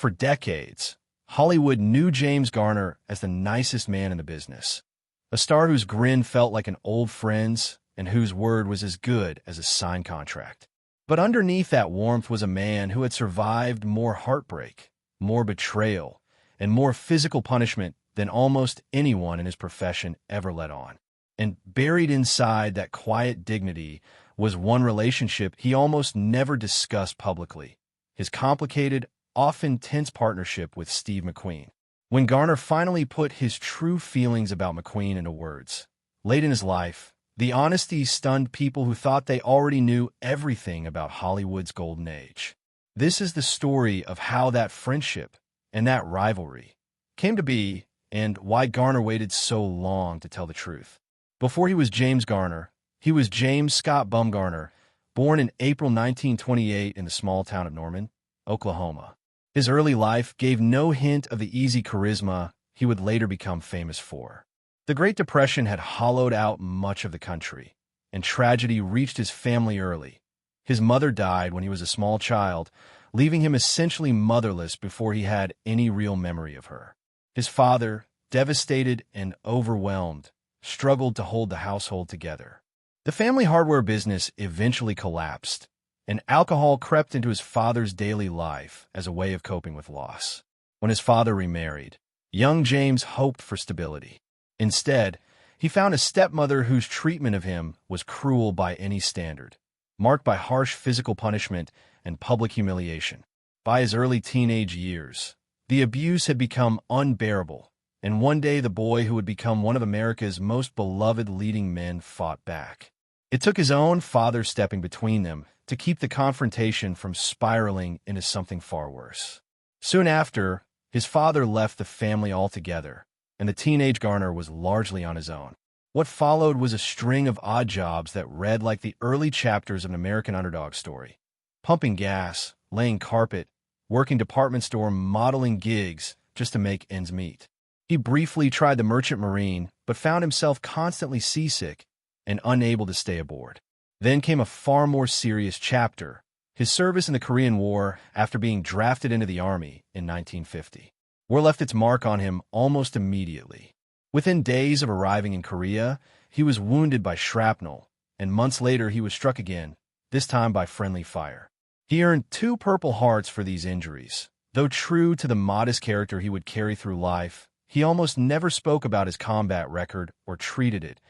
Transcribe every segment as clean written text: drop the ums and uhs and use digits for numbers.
For decades, Hollywood knew James Garner as the nicest man in the business, a star whose grin felt like an old friend's and whose word was as good as a signed contract. But underneath that warmth was a man who had survived more heartbreak, more betrayal, and more physical punishment than almost anyone in his profession ever let on. And buried inside that quiet dignity was one relationship he almost never discussed publicly: his complicated, often tense partnership with Steve McQueen. When Garner finally put his true feelings about McQueen into words, late in his life, the honesty stunned people who thought they already knew everything about Hollywood's golden age. This is the story of how that friendship and that rivalry came to be, and why Garner waited so long to tell the truth. Before he was James Garner, he was James Scott Bumgarner, born in April 1928 in the small town of Norman, Oklahoma. His early life gave no hint of the easy charisma he would later become famous for. The Great Depression had hollowed out much of the country, and tragedy reached his family early. His mother died when he was a small child, leaving him essentially motherless before he had any real memory of her. His father, devastated and overwhelmed, struggled to hold the household together. The family hardware business eventually collapsed, and alcohol crept into his father's daily life as a way of coping with loss. When his father remarried, young James hoped for stability. Instead, he found a stepmother whose treatment of him was cruel by any standard, marked by harsh physical punishment and public humiliation. By his early teenage years, the abuse had become unbearable, and one day the boy who would become one of America's most beloved leading men fought back. It took his own father stepping between them to keep the confrontation from spiraling into something far worse. Soon after, his father left the family altogether, and the teenage Garner was largely on his own. What followed was a string of odd jobs that read like the early chapters of an American underdog story: pumping gas, laying carpet, working department store modeling gigs just to make ends meet. He briefly tried the Merchant Marine, but found himself constantly seasick and unable to stay aboard. Then came a far more serious chapter: his service in the Korean War after being drafted into the Army in 1950. War left its mark on him almost immediately. Within days of arriving in Korea, he was wounded by shrapnel, and months later he was struck again, this time by friendly fire. He earned 2 Purple Hearts for these injuries. Though true to the modest character he would carry through life, he almost never spoke about his combat record or treated it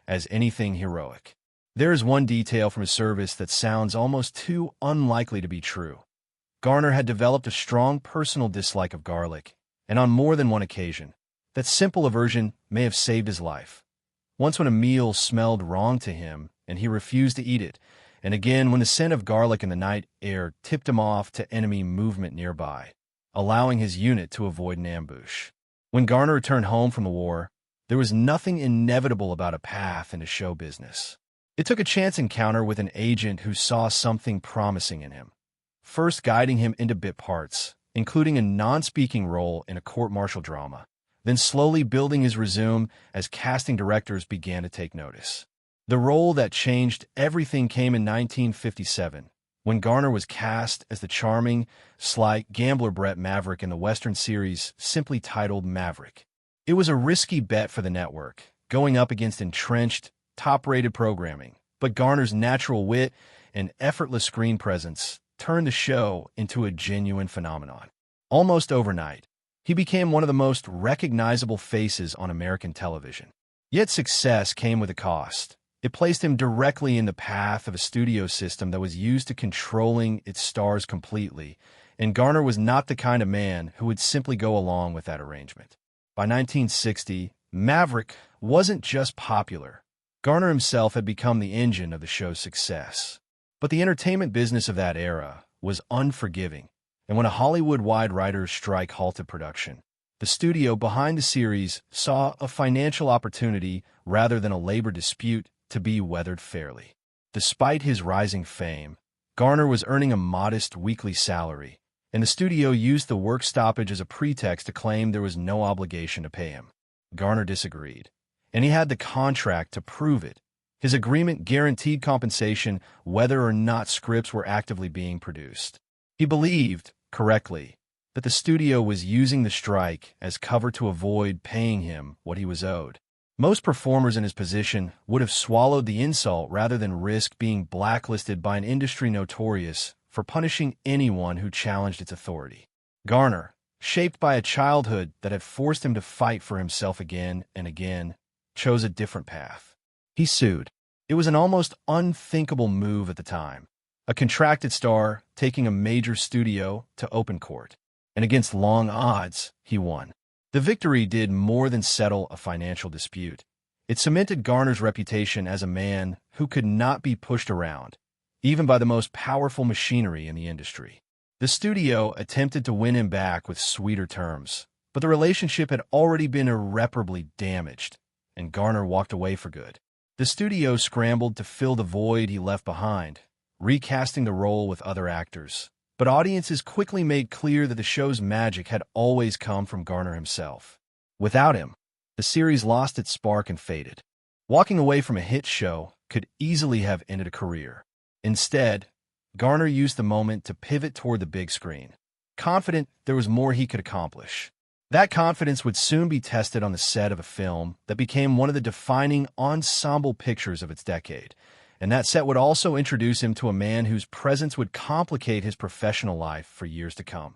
as anything heroic. There is one detail from his service that sounds almost too unlikely to be true. Garner had developed a strong personal dislike of garlic, and on more than one occasion, that simple aversion may have saved his life. Once when a meal smelled wrong to him and he refused to eat it, and again when the scent of garlic in the night air tipped him off to enemy movement nearby, allowing his unit to avoid an ambush. When Garner returned home from the war, there was nothing inevitable about a path into show business. It took a chance encounter with an agent who saw something promising in him, first guiding him into bit parts, including a non-speaking role in a court-martial drama, then slowly building his resume as casting directors began to take notice. The role that changed everything came in 1957, when Garner was cast as the charming, sly gambler Brett Maverick in the Western series simply titled Maverick. It was a risky bet for the network, going up against entrenched, top-rated programming, but Garner's natural wit and effortless screen presence turned the show into a genuine phenomenon. Almost overnight, he became one of the most recognizable faces on American television. Yet success came with a cost. It placed him directly in the path of a studio system that was used to controlling its stars completely, and Garner was not the kind of man who would simply go along with that arrangement. By 1960, Maverick wasn't just popular. Garner himself had become the engine of the show's success. But the entertainment business of that era was unforgiving, and when a Hollywood-wide writers' strike halted production, the studio behind the series saw a financial opportunity rather than a labor dispute to be weathered fairly. Despite his rising fame, Garner was earning a modest weekly salary, and the studio used the work stoppage as a pretext to claim there was no obligation to pay him. Garner disagreed, and he had the contract to prove it. His agreement guaranteed compensation whether or not scripts were actively being produced. He believed, correctly, that the studio was using the strike as cover to avoid paying him what he was owed. Most performers in his position would have swallowed the insult rather than risk being blacklisted by an industry notorious for punishing anyone who challenged its authority. Garner, shaped by a childhood that had forced him to fight for himself again and again, chose a different path. He sued. It was an almost unthinkable move at the time. A contracted star taking a major studio to open court. And against long odds, he won. The victory did more than settle a financial dispute. It cemented Garner's reputation as a man who could not be pushed around, even by the most powerful machinery in the industry. The studio attempted to win him back with sweeter terms, but the relationship had already been irreparably damaged, and Garner walked away for good. The studio scrambled to fill the void he left behind, recasting the role with other actors. But audiences quickly made clear that the show's magic had always come from Garner himself. Without him, the series lost its spark and faded. Walking away from a hit show could easily have ended a career. Instead, Garner used the moment to pivot toward the big screen, confident there was more he could accomplish. That confidence would soon be tested on the set of a film that became one of the defining ensemble pictures of its decade. And that set would also introduce him to a man whose presence would complicate his professional life for years to come,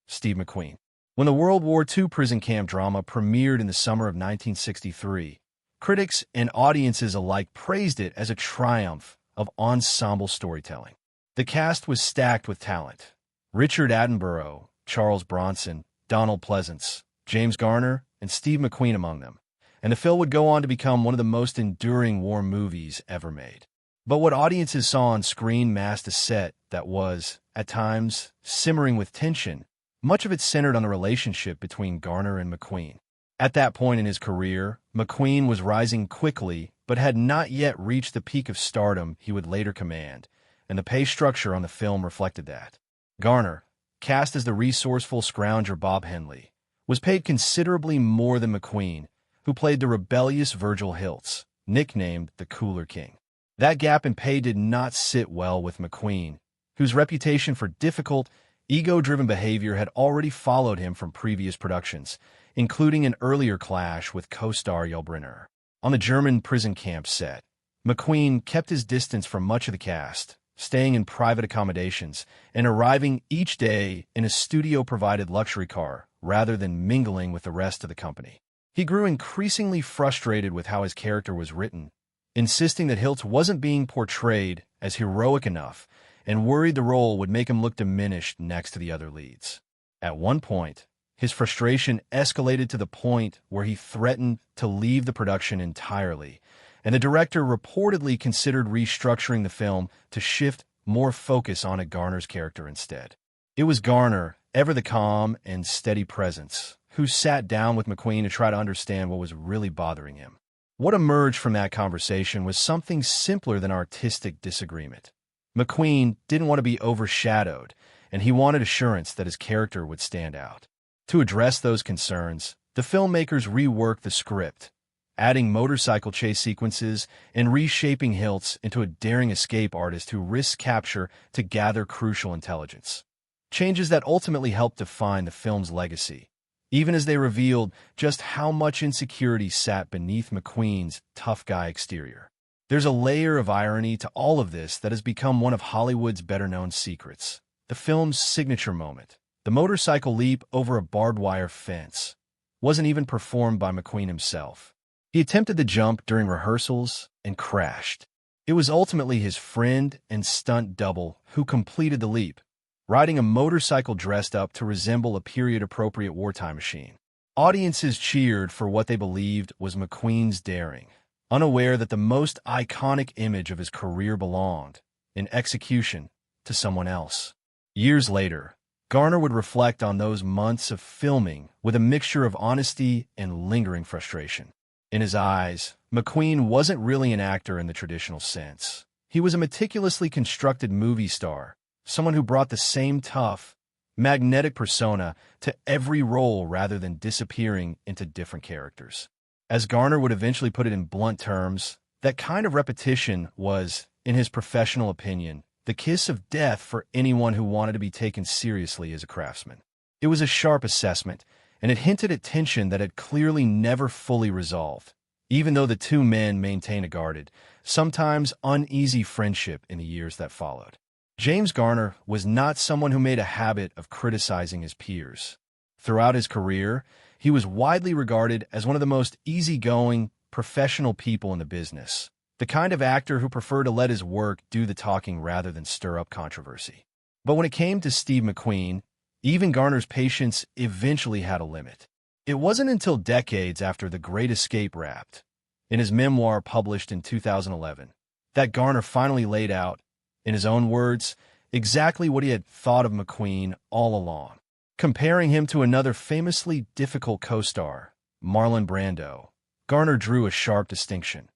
Steve McQueen. When the World War II prison camp drama premiered in the summer of 1963, critics and audiences alike praised it as a triumph of ensemble storytelling. The cast was stacked with talent. Richard Attenborough, Charles Bronson, Donald Pleasance, James Garner, and Steve McQueen among them. And the film would go on to become one of the most enduring war movies ever made. But what audiences saw on screen masked a set that was, at times, simmering with tension. Much of it centered on the relationship between Garner and McQueen. At that point in his career, McQueen was rising quickly, but had not yet reached the peak of stardom he would later command, and the pay structure on the film reflected that. Garner, cast as the resourceful scrounger Bob Henley, was paid considerably more than McQueen, who played the rebellious Virgil Hilts, nicknamed the Cooler King. That gap in pay did not sit well with McQueen, whose reputation for difficult, ego-driven behavior had already followed him from previous productions, including an earlier clash with co-star Yul Brynner. On the German prison camp set, McQueen kept his distance from much of the cast, staying in private accommodations and arriving each day in a studio-provided luxury car rather than mingling with the rest of the company. He grew increasingly frustrated with how his character was written, insisting that Hilts wasn't being portrayed as heroic enough and worried the role would make him look diminished next to the other leads. At one point, his frustration escalated to the point where he threatened to leave the production entirely, and the director reportedly considered restructuring the film to shift more focus on Garner's character instead. It was Garner, ever the calm and steady presence, who sat down with McQueen to try to understand what was really bothering him. What emerged from that conversation was something simpler than artistic disagreement. McQueen didn't want to be overshadowed, and he wanted assurance that his character would stand out. To address those concerns, the filmmakers reworked the script, adding motorcycle chase sequences and reshaping Hilts into a daring escape artist who risks capture to gather crucial intelligence. Changes that ultimately helped define the film's legacy, even as they revealed just how much insecurity sat beneath McQueen's tough guy exterior. There's a layer of irony to all of this that has become one of Hollywood's better-known secrets. The film's signature moment, the motorcycle leap over a barbed wire fence, wasn't even performed by McQueen himself. He attempted the jump during rehearsals and crashed. It was ultimately his friend and stunt double who completed the leap, riding a motorcycle dressed up to resemble a period-appropriate wartime machine. Audiences cheered for what they believed was McQueen's daring, unaware that the most iconic image of his career belonged, in execution, to someone else. Years later, Garner would reflect on those months of filming with a mixture of honesty and lingering frustration. In his eyes, McQueen wasn't really an actor in the traditional sense. He was a meticulously constructed movie star, someone who brought the same tough, magnetic persona to every role rather than disappearing into different characters. As Garner would eventually put it in blunt terms, that kind of repetition was, in his professional opinion, the kiss of death for anyone who wanted to be taken seriously as a craftsman. It was a sharp assessment, and it hinted at tension that had clearly never fully resolved, even though the two men maintained a guarded, sometimes uneasy friendship in the years that followed. James Garner was not someone who made a habit of criticizing his peers. Throughout his career, he was widely regarded as one of the most easygoing, professional people in the business, the kind of actor who preferred to let his work do the talking rather than stir up controversy. But when it came to Steve McQueen, even Garner's patience eventually had a limit. It wasn't until decades after The Great Escape wrapped, in his memoir published in 2011, that Garner finally laid out, in his own words, exactly what he had thought of McQueen all along. Comparing him to another famously difficult co-star, Marlon Brando, Garner drew a sharp distinction.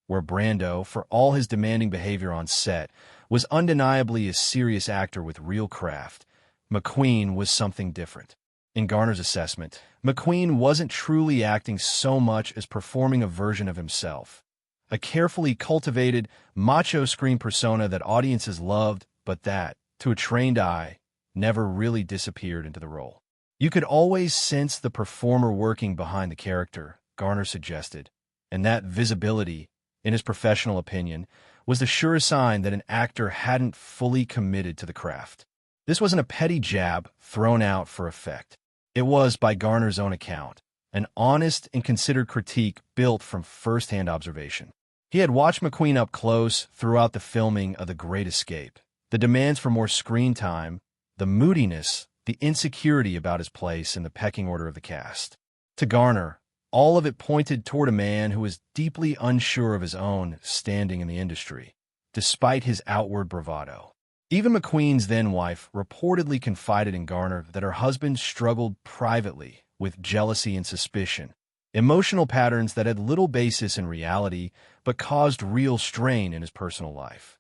Where Brando, for all his demanding behavior on set, was undeniably a serious actor with real craft, McQueen was something different. In Garner's assessment, McQueen wasn't truly acting so much as performing a version of himself, a carefully cultivated, macho screen persona that audiences loved, but that, to a trained eye, never really disappeared into the role. You could always sense the performer working behind the character, Garner suggested, and that visibility, in his professional opinion, was the surest sign that an actor hadn't fully committed to the craft. This wasn't a petty jab thrown out for effect. It was, by Garner's own account, an honest and considered critique built from first-hand observation. He had watched McQueen up close throughout the filming of The Great Escape. The demands for more screen time, the moodiness, the insecurity about his place in the pecking order of the cast. To Garner, all of it pointed toward a man who was deeply unsure of his own standing in the industry, despite his outward bravado. Even McQueen's then-wife reportedly confided in Garner that her husband struggled privately with jealousy and suspicion, emotional patterns that had little basis in reality but caused real strain in his personal life.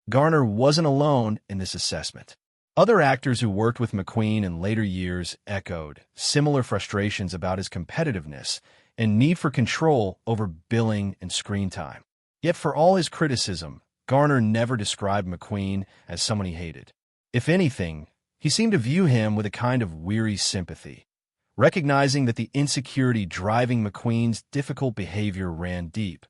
Garner wasn't alone in this assessment. Other actors who worked with McQueen in later years echoed similar frustrations about his competitiveness and need for control over billing and screen time. Yet for all his criticism, Garner never described McQueen as someone he hated. If anything, he seemed to view him with a kind of weary sympathy, recognizing that the insecurity driving McQueen's difficult behavior ran deep,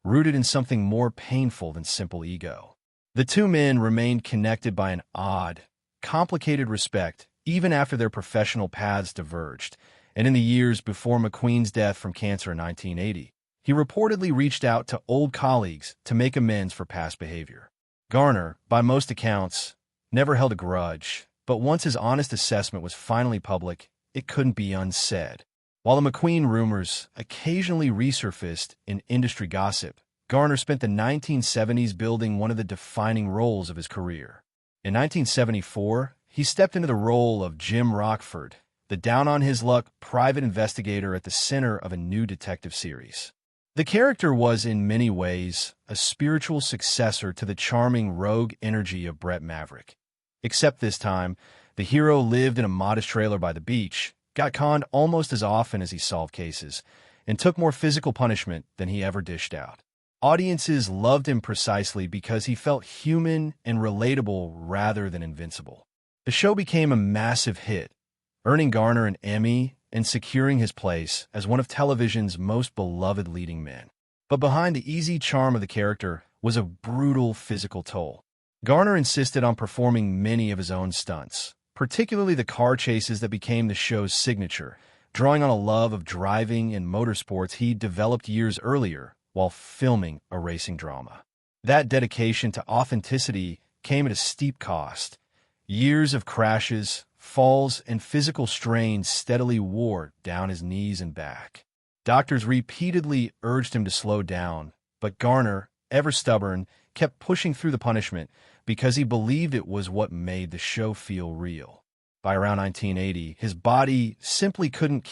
rooted in something more painful than simple ego. The two men remained connected by an odd, complicated respect even after their professional paths diverged, and in the years before McQueen's death from cancer in 1980, he reportedly reached out to old colleagues to make amends for past behavior. Garner, by most accounts, never held a grudge, but once his honest assessment was finally public, it couldn't be unsaid. While the McQueen rumors occasionally resurfaced in industry gossip, Garner spent the 1970s building one of the defining roles of his career. In 1974, he stepped into the role of Jim Rockford, the down-on-his-luck private investigator at the center of a new detective series. The character was, in many ways, a spiritual successor to the charming rogue energy of Brett Maverick. Except this time, the hero lived in a modest trailer by the beach, got conned almost as often as he solved cases, and took more physical punishment than he ever dished out. Audiences loved him precisely because he felt human and relatable rather than invincible. The show became a massive hit, earning Garner an Emmy and securing his place as one of television's most beloved leading men. But behind the easy charm of the character was a brutal physical toll. Garner insisted on performing many of his own stunts, particularly the car chases that became the show's signature, drawing on a love of driving and motorsports he'd developed years earlier while filming a racing drama. That dedication to authenticity came at a steep cost. Years of crashes, falls, and physical strain steadily wore down his knees and back. Doctors repeatedly urged him to slow down, but Garner, ever stubborn, kept pushing through the punishment because he believed it was what made the show feel real. By around 1980, his body simply couldn't